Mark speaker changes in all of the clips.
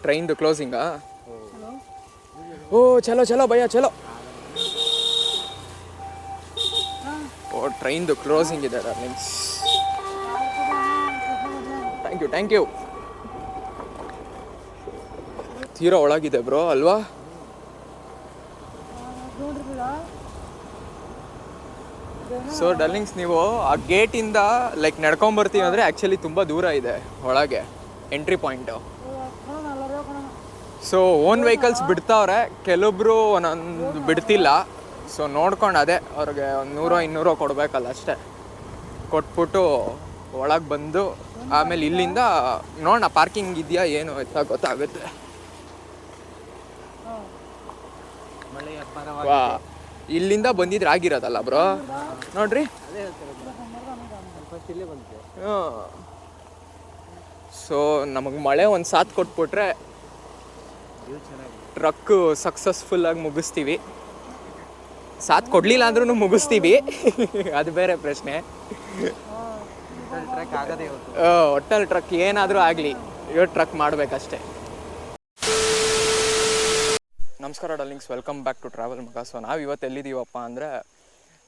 Speaker 1: ಟ್ರೈನ್ದು ಕ್ಲೋಸಿಂಗಾ? ಓ ಚಲೋ ಚಲೋ ಭಯ್ಯ ಚಲೋ. ಓ ಟ್ರೈನ್ದು ಕ್ಲೋಸಿಂಗ್ ಇದೆ ಡಾರ್ಲಿಂಗ್ಸ್. Thank you. ತೀರಾ ಒಳಗಿದೆ ಬ್ರೋ ಅಲ್ವಾ? ಸೊ ಡಾರ್ಲಿಂಗ್ಸ್, ನೀವು ಆ ಗೇಟಿಂದ ಲೈಕ್ ನಡ್ಕೊಂಬರ್ತೀವಿ ಅಂದರೆ ಆ್ಯಕ್ಚುಲಿ ತುಂಬ ದೂರ ಇದೆ ಒಳಗೆ entry point. So own vehicles ಬಿಡ್ತಾವ್ರೆ, ಕೆಲವೊಬ್ರು ಒಂದೊಂದು ಬಿಡ್ತಿಲ್ಲ. ಸೊ ನೋಡ್ಕೊಂಡು ಅದೇ ಅವ್ರಿಗೆ 100-200 ಕೊಡಬೇಕಲ್ಲ ಅಷ್ಟೇ, ಕೊಟ್ಬಿಟ್ಟು ಒಳಗೆ ಬಂದು ಆಮೇಲೆ ಇಲ್ಲಿಂದ ನೋಡೋಣ ಪಾರ್ಕಿಂಗ್ ಇದೆಯಾ ಏನು ಅಂತ ಗೊತ್ತಾಗುತ್ತೆ. ವಾ, ಇಲ್ಲಿಂದ ಬಂದಿದ್ರೆ ಆಗಿರೋದಲ್ಲ ಬ್ರೋ, ನೋಡ್ರಿ. ಸೊ ನಮಗೆ ಮಳೆ ಒಂದು ಸಾಥ್ ಕೊಟ್ಬಿಟ್ರೆ ಟ್ರಕ್ ಸಕ್ಸಸ್ಫುಲ್ಲಾಗಿ ಮುಗಿಸ್ತೀವಿ. ಸಾಥ್ ಕೊಡಲಿಲ್ಲ ಅಂದ್ರೂ ಮುಗಿಸ್ತೀವಿ, ಅದು ಬೇರೆ ಪ್ರಶ್ನೆ. ಒಟ್ಟಲ್ಲಿ ಟ್ರಕ್ ಏನಾದರೂ ಆಗಲಿ, ಇವತ್ತು ಟ್ರಕ್ ಮಾಡಬೇಕಷ್ಟೆ. ನಮಸ್ಕಾರ darlings, welcome back to travel ಮಗ. ಸೊ ನಾವು ಇವತ್ತು ಎಲ್ಲಿದ್ದೀವಪ್ಪ ಅಂದರೆ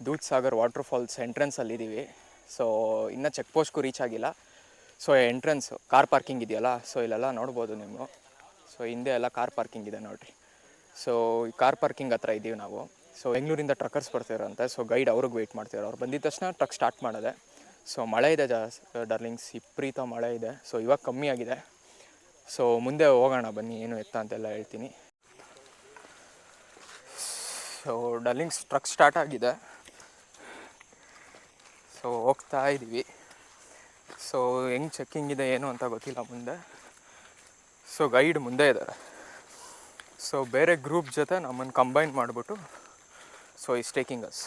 Speaker 1: ದೂದ್ ಸಾಗರ್ ವಾಟರ್ ಫಾಲ್ಸ್ ಎಂಟ್ರೆನ್ಸಲ್ಲಿದ್ದೀವಿ. ಸೊ ಇನ್ನೂ ಚೆಕ್ ಪೋಸ್ಟ್ಗೂ ರೀಚ್ ಆಗಿಲ್ಲ. ಸೊ ಎಂಟ್ರೆನ್ಸು ಕಾರ್ ಪಾರ್ಕಿಂಗ್ ಇದೆಯಲ್ಲ, ಸೊ ಇಲ್ಲೆಲ್ಲ ನೋಡ್ಬೋದು ನೀವು. ಸೊ ಹಿಂದೆ ಎಲ್ಲ ಕಾರ್ ಪಾರ್ಕಿಂಗ್ ಇದೆ ನೋಡಿರಿ. ಸೊ ಈ ಕಾರ್ ಪಾರ್ಕಿಂಗ್ ಹತ್ರ ಇದ್ದೀವಿ ನಾವು. ಸೊ ಬೆಂಗಳೂರಿಂದ ಟ್ರಕ್ಕರ್ಸ್ ಬರ್ತಿರಂತೆ. ಸೊ ಗೈಡ್ ಅವ್ರಿಗೆ ವೆಯ್ಟ್ ಮಾಡ್ತಿದ್ದಾರೆ. ಅವ್ರು ಬಂದಿದ್ದ ತಕ್ಷಣ ಟ್ರಕ್ ಸ್ಟಾರ್ಟ್ ಮಾಡೋದೆ. ಸೊ ಮಳೆ ಇದೆ ಡಾರ್ಲಿಂಗ್ಸ್, ವಿಪರೀತ ಮಳೆ ಇದೆ. ಸೊ ಇವಾಗ ಕಮ್ಮಿ ಆಗಿದೆ. ಸೊ ಮುಂದೆ ಹೋಗೋಣ ಬನ್ನಿ, ಏನು ಎತ್ತ ಅಂತೆಲ್ಲ ಹೇಳ್ತೀನಿ. ಸೊ ಡಾರ್ಲಿಂಗ್ಸ್, ಟ್ರಕ್ ಸ್ಟಾರ್ಟ್ ಆಗಿದೆ. ಸೊ ಹೋಗ್ತಾ ಇದ್ದೀವಿ. ಸೊ ಹೆಂಗೆ ಚೆಕ್ಕಿಂಗ್ ಇದೆ ಏನು ಅಂತ ಗೊತ್ತಿಲ್ಲ ಮುಂದೆ. ಸೊ ಗೈಡ್ ಮುಂದೆ ಇದ್ದಾರೆ. ಸೊ ಬೇರೆ ಗ್ರೂಪ್ ಜೊತೆ ನಮ್ಮನ್ನು ಕಂಬೈನ್ ಮಾಡಿಬಿಟ್ಟು so is taking us.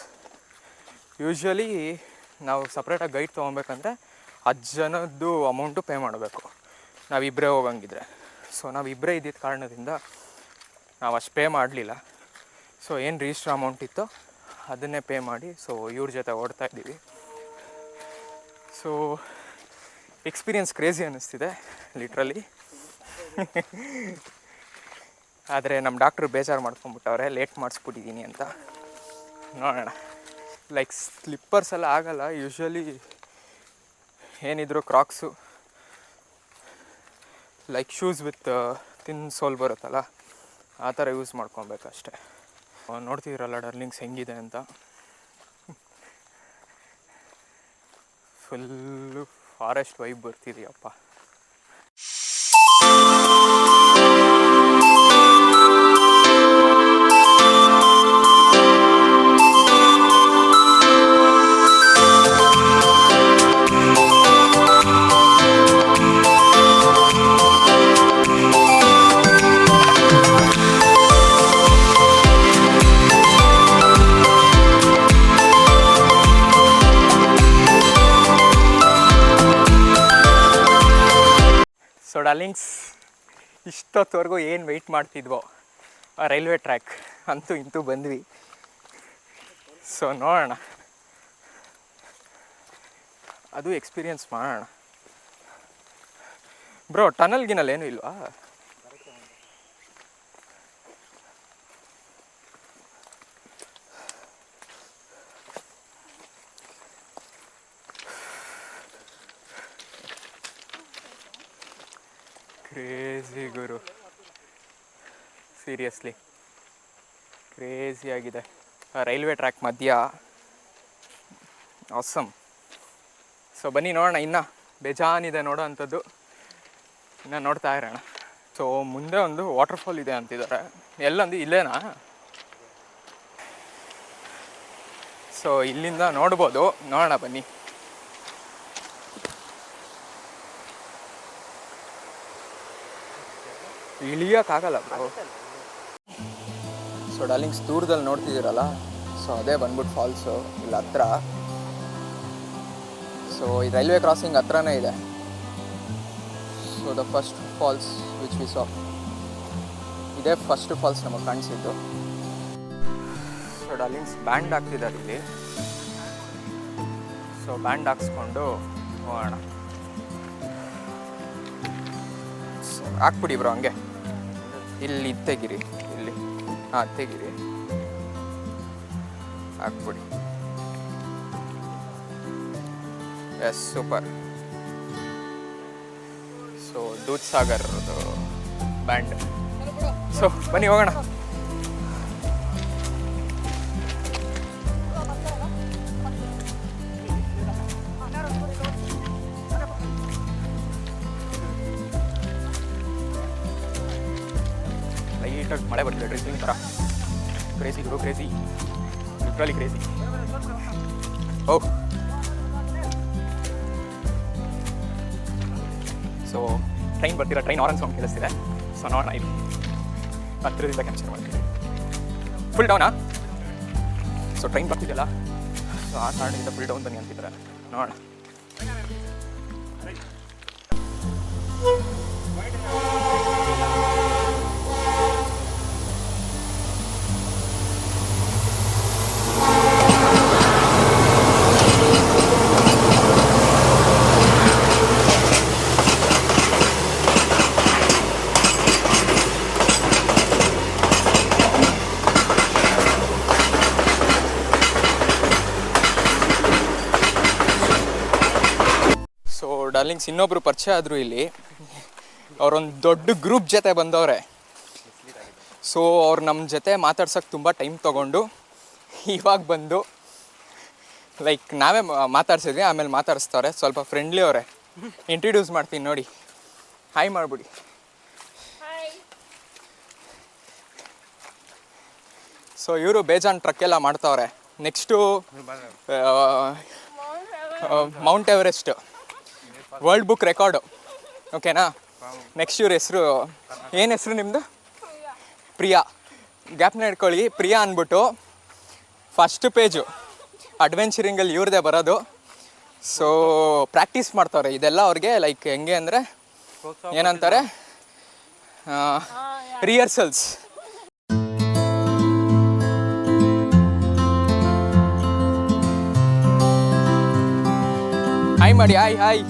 Speaker 1: Usually ನಾವು ಸಪ್ರೇಟಾಗಿ ಗೈಡ್ ತೊಗೊಬೇಕಂದ್ರೆ 10 ಜನದ್ದು ಅಮೌಂಟು ಪೇ ಮಾಡಬೇಕು, ನಾವಿಬ್ಬರೇ ಹೋಗಂಗಿದ್ರೆ. ಸೊ ನಾವಿಬ್ಬರೇ ಇದ್ದಿದ್ದ ಕಾರಣದಿಂದ ನಾವು ಅಷ್ಟು ಪೇ ಮಾಡಲಿಲ್ಲ. ಸೊ ಏನು ರಿಜಿಸ್ಟರ್ ಅಮೌಂಟ್ ಇತ್ತೋ ಅದನ್ನೇ ಪೇ ಮಾಡಿ ಸೊ ಇವ್ರ ಜೊತೆ ಓಡ್ತಾ ಇದ್ದೀವಿ. ಸೊ ಎಕ್ಸ್ಪೀರಿಯನ್ಸ್ ಕ್ರೇಜಿ ಅನ್ನಿಸ್ತಿದೆ ಲಿಟ್ರಲಿ. ಆದರೆ ನಮ್ಮ ಡಾಕ್ಟ್ರು ಬೇಜಾರು ಮಾಡ್ಕೊಂಬಿಟ್ಟವ್ರೆ, ಲೇಟ್ ಮಾಡಿಸ್ಬಿಟ್ಟಿದ್ದೀನಿ ಅಂತ. ನೋಡೋಣ. ಲೈಕ್ ಸ್ಲಿಪ್ಪರ್ಸ್ ಎಲ್ಲ ಆಗಲ್ಲ ಯೂಶ್ವಲಿ, ಏನಿದ್ರು ಕ್ರಾಕ್ಸು, ಲೈಕ್ ಶೂಸ್ ವಿತ್ ತಿನ್ ಸೋಲ್ ಬರುತ್ತಲ್ಲ, ಆ ಥರ ಯೂಸ್ ಮಾಡ್ಕೊಬೇಕಷ್ಟೆ. ನೋಡ್ತಿದ್ದೀರಲ್ಲ ಡಾರ್ಲಿಂಗ್ಸ್ ಹೆಂಗಿದೆ ಅಂತ. ಫುಲ್ಲು ಫಾರೆಸ್ಟ್ ವೈಬ್ ಬರ್ತಿದೆಯಪ್ಪ. ಸೊ ಡಾರ್ಲಿಂಗ್ಸ್, ಇಷ್ಟೊತ್ತವರೆಗೂ ಏನು ವೆಯ್ಟ್ ಮಾಡ್ತಿದ್ವೋ ಆ ರೈಲ್ವೆ ಟ್ರ್ಯಾಕ್ ಅಂತೂ ಇಂತೂ ಬಂದ್ವಿ. ಸೊ ನೋಡೋಣ, ಅದು ಎಕ್ಸ್ಪೀರಿಯನ್ಸ್ ಮಾಡೋಣ. ಬ್ರೋ ಟನಲ್ ಗಿನಲ್ ಏನೂ ಇಲ್ವಾ? ಕ್ರೇಜಿ ಗುರು, ಸೀರಿಯಸ್ಲಿ ಕ್ರೇಜಿ ಆಗಿದೆ. ರೈಲ್ವೆ ಟ್ರ್ಯಾಕ್ ಮಧ್ಯ ಆಸಮ್. ಸೊ ಬನ್ನಿ ನೋಡೋಣ, ಇನ್ನೂ ಬೇಜಾನಿದೆ ನೋಡೋ ಅಂಥದ್ದು, ಇನ್ನು ನೋಡ್ತಾ ಇರೋಣ. ಸೊ ಮುಂದೆ ಒಂದು ವಾಟರ್ಫಾಲ್ ಇದೆ ಅಂತಿದ್ದಾರೆ. ಎಲ್ಲಂದು ಇಲ್ಲೇನಾ? ಸೊ ಇಲ್ಲಿಂದ ನೋಡ್ಬೋದು, ನೋಡೋಣ ಬನ್ನಿ. ಇಳಿಯೋಕ್ಕಾಗಲ್ಲ ಬ್ರೋ. ಸೊ ಡಾರ್ಲಿಂಗ್ಸ್, ದೂರದಲ್ಲಿ ನೋಡ್ತಿದ್ದೀರಲ್ಲ, ಸೊ ಅದೇ ಬಂದ್ಬಿಟ್ಟು ಫಾಲ್ಸು ಇಲ್ಲಿ ಹತ್ರ. ಸೊ ಈ ರೈಲ್ವೆ ಕ್ರಾಸಿಂಗ್ ಹತ್ರನೇ ಇದೆ. So the first falls which we saw, ಇದೇ ಫಸ್ಟ್ ಫಾಲ್ಸ್ ನಮಗೆ ಕಾಣಿಸಿದ್ದು. ಸೊ ಡಾರ್ಲಿಂಗ್ಸ್, ಬ್ಯಾಂಡ್ ಹಾಕ್ತಿದ್ದಾರೆ ಇಲ್ಲಿ. ಸೊ ಬ್ಯಾಂಡ್ ಹಾಕ್ಸ್ಕೊಂಡು ಹೋಗೋಣ. ಹಾಕ್ಬಿಡಿ ಬ್ರೋ ಹಂಗೆ. ಇಲ್ಲಿ ತೆಗಿರಿ, ಇಲ್ಲಿ ಹಾಂ ತೆಗಿರಿ, ಹಾಕ್ಬಿಡಿ. Yes, super. So Dudh Sagar band. So ಬನ್ನಿ ಹೋಗೋಣ. ಲೈಟಾಗಿ ಮಳೆ ಬರ್ತಿದೆ, ಡ್ರಿಸ್ಲಿಂಗ್ ಥರ. ಕ್ರೇಜಿ ಗುರು, crazy, literally crazy. Oh, so train ಬರ್ತಿಲ್ಲ, ಟ್ರೈನ್ ಆರೆಂಜ್ ಸೌಂಡ್ ಕೇಳಿಸ್ತಿದೆ. ಸೊ ನೋಡೋಣ, ಇಲ್ಲಿ ಹತ್ತಿರದಿಂದ ಕ್ಯಾಪ್ಚರ್ ಮಾಡ್ತೀನಿ. ಫುಲ್ ಡೌನಾ? ಸೊ ಟ್ರೈನ್ ಬರ್ತಿದೆಯಲ್ಲ, ಸೊ ಆ ಕಾರಣದಿಂದ ಫುಲ್ ಡೌನ್ ಬನ್ನಿ ಅಂತಿದ್ದಾರೆ. ನೋಡೋಣ. ಡಾರ್ಲಿಂಗ್ಸ್, ಇನ್ನೊಬ್ರು ಪರಿಚಯ ಆದರು ಇಲ್ಲಿ. ಅವರೊಂದು ದೊಡ್ಡ ಗ್ರೂಪ್ ಜೊತೆ ಬಂದವ್ರೆ. ಸೊ ಅವ್ರು ನಮ್ಮ ಜೊತೆ ಮಾತಾಡ್ಸೋಕ್ಕೆ ತುಂಬ ಟೈಮ್ ತೊಗೊಂಡು ಇವಾಗ ಬಂದು ಲೈಕ್ ನಾವೇ ಮಾತಾಡ್ಸಿದ್ವಿ, ಆಮೇಲೆ ಮಾತಾಡಿಸ್ತಾರೆ. ಸ್ವಲ್ಪ ಫ್ರೆಂಡ್ಲಿ ಅವರೇ. ಇಂಟ್ರಡ್ಯೂಸ್ ಮಾಡ್ತೀನಿ ನೋಡಿ. ಹಾಯ್ ಮಾಡಿಬಿಡಿ. ಸೊ ಇವರು ಬೇಜಾನ್ ಟ್ರಕ್ ಎಲ್ಲ ಮಾಡ್ತಾವ್ರೆ. Next Mount Everest world book record, ಓಕೆನಾ? ನೆಕ್ಸ್ಟ್ ಇವ್ರ ಹೆಸರು ಏನು ಹೆಸರು ನಿಮ್ಮದು? ಪ್ರಿಯಾ. ಗ್ಯಾಪ್ನ ಇಟ್ಕೊಳ್ಳಿ, ಪ್ರಿಯಾ ಅಂದ್ಬಿಟ್ಟು ಫಸ್ಟ್ ಪೇಜು ಅಡ್ವೆಂಚರಿಂಗಲ್ಲಿ ಇವ್ರದ್ದೇ ಬರೋದು. ಸೊ ಪ್ರಾಕ್ಟೀಸ್ ಮಾಡ್ತಾವ್ರೆ ಇದೆಲ್ಲ ಅವ್ರಿಗೆ. ಲೈಕ್ ಹೆಂಗೆ ಅಂದರೆ ಏನಂತಾರೆ, ರಿಹರ್ಸಲ್ಸ್. ಹಾಯ್ ಮಾಡಿ, ಹಾಯ್ ಹಾಯ್.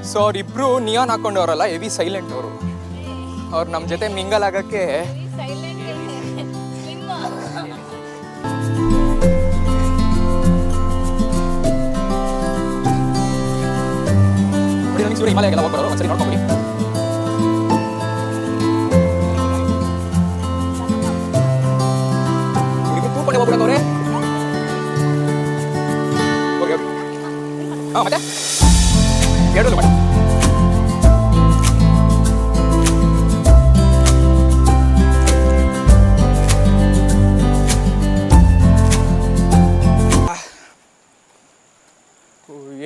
Speaker 1: ಸೊ ಅವರಿಬ್ಬರು ನಿಯಾನ್ ಹಾಕೊಂಡವ್ರಲ್ಲ, ಹೆವಿ ಸೈಲೆಂಟ್ ಅವರು. ಅವ್ರು ನಮ್ಮ ಜೊತೆ ಮಿಂಗಲ್ ಆಗೋಕ್ಕೆ ಹಿಮಾಲಯಕ್ಕೆಲ್ಲ ಹೋಗ್ಬರೋರು. ಒಂದ್ಸರಿ ನೋಡ್ಕೊಂಬಿಡಿ. ಇವ್ರಿಗೆ ತೂಕೊಂಡೆ ಹೋಗ್ಬಿಡೋವ್ರೆ. Okay okay. ಹಾಂ, ಮತ್ತೆ ಎರಡು ಮಾಡಿ.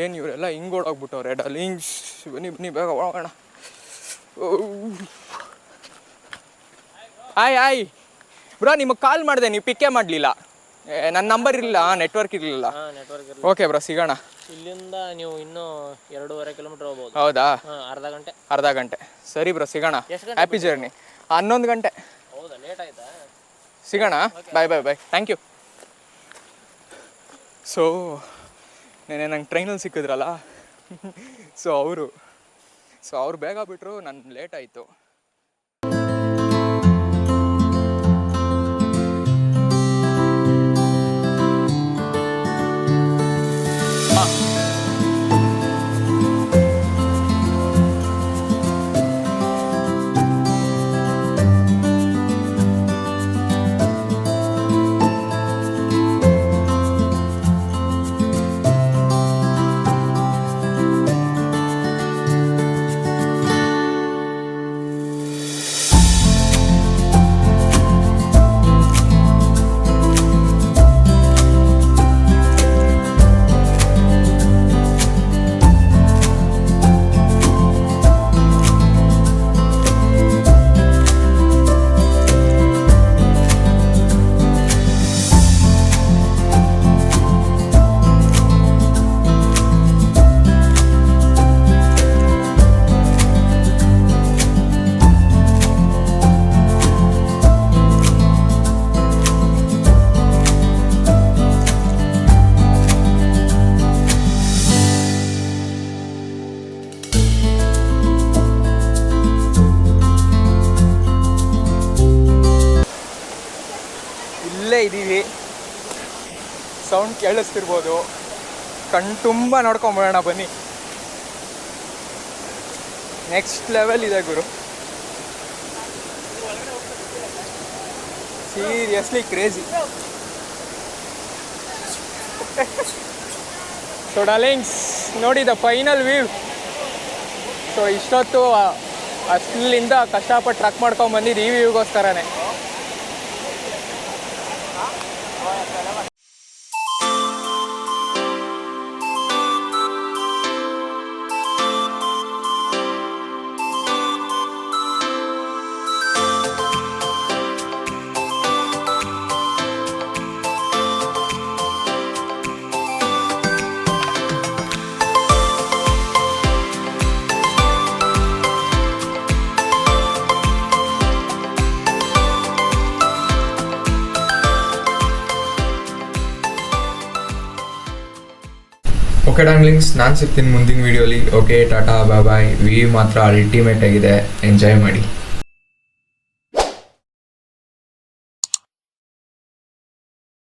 Speaker 1: ಏನು ಇವರೆಲ್ಲ ಹಿಂಗೆ ಓಡೋಗ್ಬಿಟ್ಟವ್ರೆ. ಡಾರ್ಲಿಂಗ್ಸ್, ಬನ್ನಿ ಬನ್ನಿ, ಬೇಗ ಹೋಗೋಣ. ಹಾಯ್ ಹಾಯ್ ಬ್ರೋ, ನಿಮಗೆ ಕಾಲ್ ಮಾಡಿದೆ, ನೀವು ಪಿಕ್ಕೇ ಮಾಡಲಿಲ್ಲ. ನನ್ನ ನಂಬರ್ ಇರಲಿಲ್ಲ, ನೆಟ್ವರ್ಕ್ ಇರಲಿಲ್ಲ. ಓಕೆ ಬ್ರೋ, ಸಿಗೋಣ.
Speaker 2: ಇಲ್ಲಿಂದ ನೀವು ಇನ್ನೂ 2.5 ಕಿಲೋಮೀಟರ್ ಹೋಗ್ಬೋದು.
Speaker 1: ಹೌದಾ?
Speaker 2: ಅರ್ಧ ಗಂಟೆ.
Speaker 1: ಸರಿ ಬ್ರೋ, ಸಿಗೋಣ. Happy journey. 11 ಗಂಟೆ.
Speaker 2: ಹೌದಾ? ಲೇಟ್ ಆಯ್ತಾ?
Speaker 1: ಸಿಗೋಣ. ಬಾಯ್ ಬಾಯ್ ಬಾಯ್, ಥ್ಯಾಂಕ್ ಯು. ಸೊ ನೆನೆ ನಂಗೆ ಟ್ರೈನಲ್ಲಿ ಸಿಕ್ಕಿದ್ರಲ್ಲ, ಸೊ ಅವ್ರು ಬೇಗ ಬಿಟ್ಟರು, ನಾನು ಲೇಟ್ ಆಯಿತು. ಇದ್ದೀವಿ. ಸೌಂಡ್ ಕೇಳಿಸ್ತಿರ್ಬೋದು. ಕಣ್ಣು ತುಂಬ ನೋಡ್ಕೊಂಬೋಣ ಬನ್ನಿ. ನೆಕ್ಸ್ಟ್ ಲೆವೆಲ್ ಇದೆ ಗುರು, ಸೀರಿಯಸ್ಲಿ ಕ್ರೇಜಿ. ಸೊ ಡಾರ್ಲಿಂಗ್ಸ್, ನೋಡಿ ದ ಫೈನಲ್ ವ್ಯೂ. ಸೊ ಇಷ್ಟೊತ್ತು ಅಷ್ಟಲಿಂದ ಕಷ್ಟಪಟ್ಟು ಟ್ರಕ್ ಮಾಡ್ಕೊಂಡು ಬಂದಿದ್ದು ಈ ವ್ಯೂಗೋಸ್ಕರನೇ.
Speaker 3: ಓಕೆ ಡಾರ್ಲಿಂಗ್ಸ್, ನಾನು ಸಿಗ್ತೀನಿ ಮುಂದಿನ ವೀಡಿಯೋಲಿ. ಓಕೆ, ಟಾಟಾ, ಬಾಯ್ ಬಾಯ್. ವಿ ಮಾತ್ರ ಅಲ್ಟಿಮೇಟ್ ಆಗಿದೆ, ಎಂಜಾಯ್ ಮಾಡಿ.